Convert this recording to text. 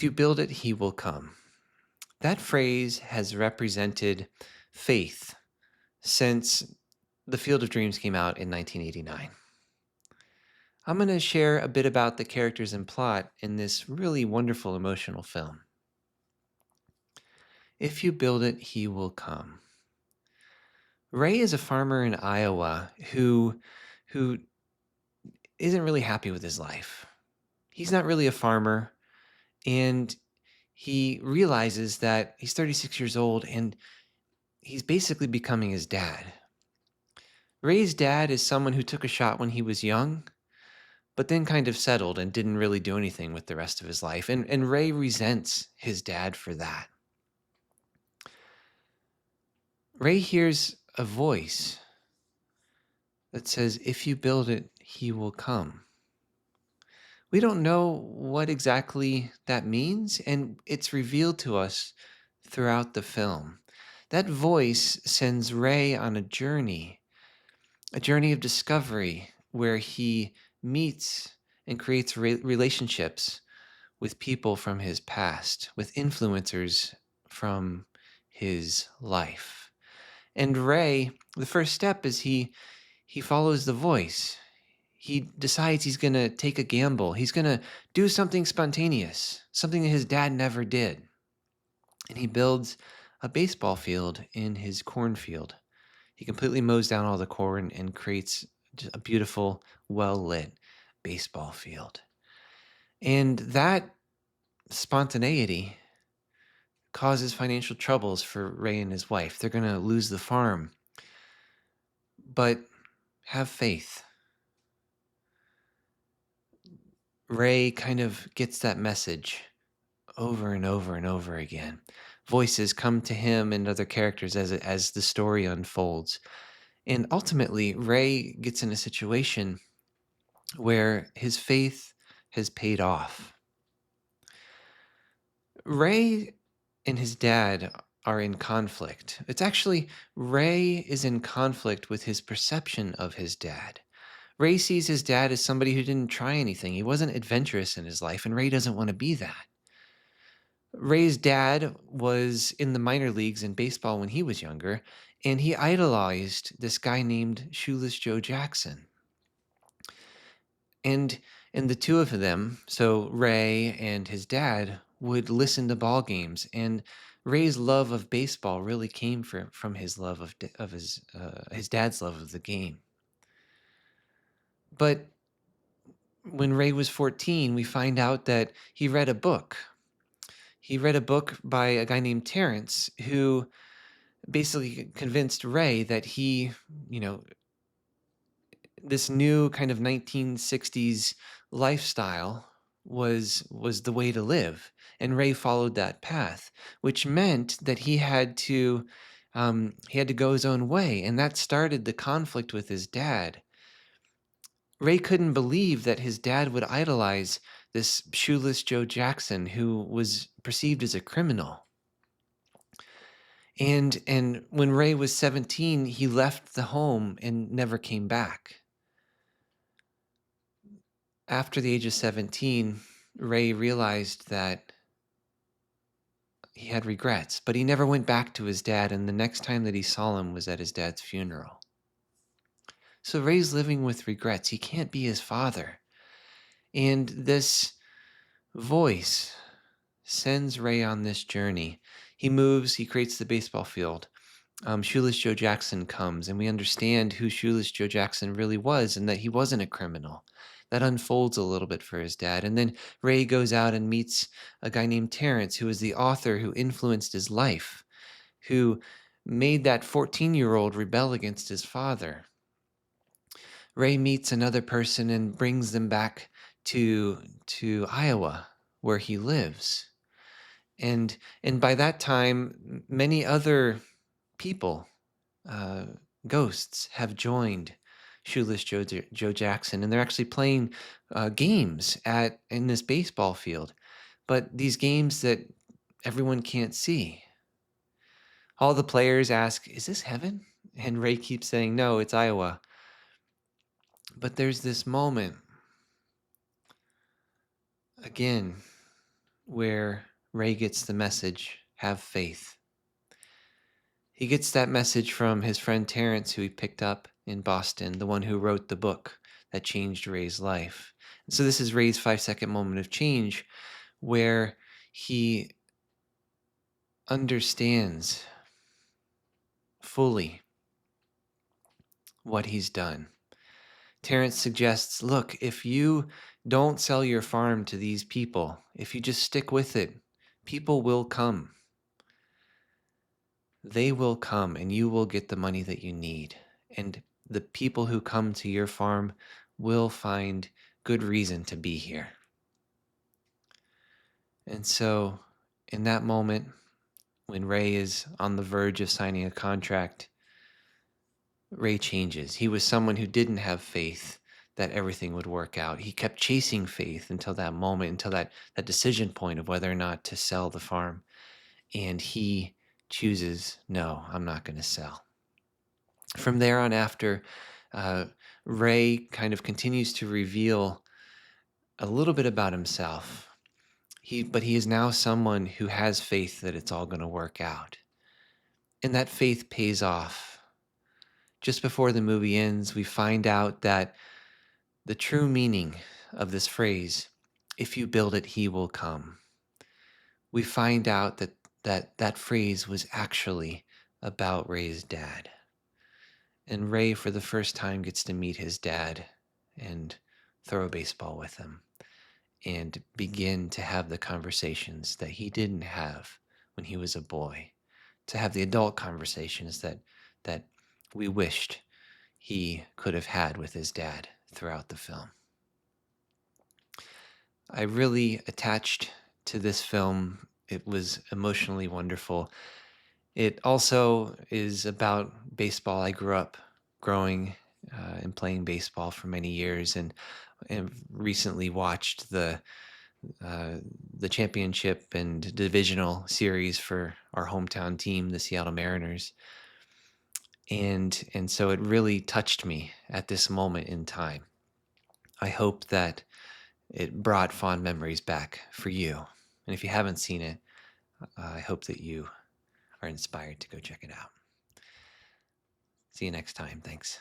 If you build it, he will come. That phrase has represented faith since The Field of Dreams came out in 1989. I'm going to share a bit about the characters and plot in this really wonderful emotional film. If you build it, he will come. Ray is a farmer in Iowa who isn't really happy with his life. He's not really a farmer, and he realizes that he's 36 years old and he's basically becoming his dad. Ray's dad is someone who took a shot when he was young, but then kind of settled and didn't really do anything with the rest of his life. And Ray resents his dad for that. Ray hears a voice that says, if you build it, he will come. We don't know what exactly that means, and it's revealed to us throughout the film. That voice sends Ray on a journey of discovery where he meets and creates relationships with people from his past, with influencers from his life. And Ray, the first step is he follows the voice. He decides he's going to take a gamble. He's going to do something spontaneous, something that his dad never did. And he builds a baseball field in his cornfield. He completely mows down all the corn and creates a beautiful, well-lit baseball field. And that spontaneity causes financial troubles for Ray and his wife. They're going to lose the farm. But have faith. Ray kind of gets that message over and over and over again. Voices come to him and other characters as the story unfolds. And ultimately, Ray gets in a situation where his faith has paid off. Ray and his dad are in conflict. It's actually Ray is in conflict with his perception of his dad. Ray sees his dad as somebody who didn't try anything. He wasn't adventurous in his life, and Ray doesn't want to be that. Ray's dad was in the minor leagues in baseball when he was younger, and he idolized this guy named Shoeless Joe Jackson. And the two of them, so Ray and his dad, would listen to ball games, and Ray's love of baseball really came from his love of his dad's love of the game. But when Ray was 14, we find out that he read a book. He read a book by a guy named Terrence who basically convinced Ray that this new kind of 1960s lifestyle was the way to live. And Ray followed that path, which meant that he had to go his own way. And that started the conflict with his dad. Ray couldn't believe that his dad would idolize this shoeless Joe Jackson, who was perceived as a criminal. And when Ray was 17, he left the home and never came back. After the age of 17, Ray realized that he had regrets, but he never went back to his dad, and the next time that he saw him was at his dad's funeral. So Ray's living with regrets. He can't be his father. And this voice sends Ray on this journey. He moves, he creates the baseball field. Shoeless Joe Jackson comes, and we understand who Shoeless Joe Jackson really was and that he wasn't a criminal. That unfolds a little bit for his dad. And then Ray goes out and meets a guy named Terrence, who is the author who influenced his life, who made that 14-year-old rebel against his father. Ray meets another person and brings them back to Iowa, where he lives. And by that time, many other people, ghosts, have joined Shoeless Joe Jackson, and they're actually playing games in this baseball field, but these games that everyone can't see. All the players ask, "Is this heaven?" And Ray keeps saying, "No, it's Iowa." But there's this moment again where Ray gets the message, have faith. He gets that message from his friend Terrence, who he picked up in Boston, the one who wrote the book that changed Ray's life. And so this is Ray's 5-second moment of change, where he understands fully what he's done. Terrence suggests, look, if you don't sell your farm to these people, if you just stick with it, people will come. They will come and you will get the money that you need. And the people who come to your farm will find good reason to be here. And so, in that moment, when Ray is on the verge of signing a contract, Ray changes. He was someone who didn't have faith that everything would work out. He kept chasing faith until that moment, until that decision point of whether or not to sell the farm. And he chooses, no, I'm not going to sell. From there on after, Ray kind of continues to reveal a little bit about himself. But he is now someone who has faith that it's all going to work out. And that faith pays off. Just before the movie ends, we find out that the true meaning of this phrase, if you build it, he will come. We find out that phrase was actually about Ray's dad. And Ray, for the first time, gets to meet his dad and throw a baseball with him and begin to have the conversations that he didn't have when he was a boy, to have the adult conversations that we wished he could have had with his dad throughout the film. I really attached to this film. It was emotionally wonderful. It also is about baseball. I grew up growing and playing baseball for many years, and recently watched the championship and divisional series for our hometown team, the Seattle Mariners. And so it really touched me at this moment in time. I hope that it brought fond memories back for you. And if you haven't seen it, I hope that you are inspired to go check it out. See you next time. Thanks.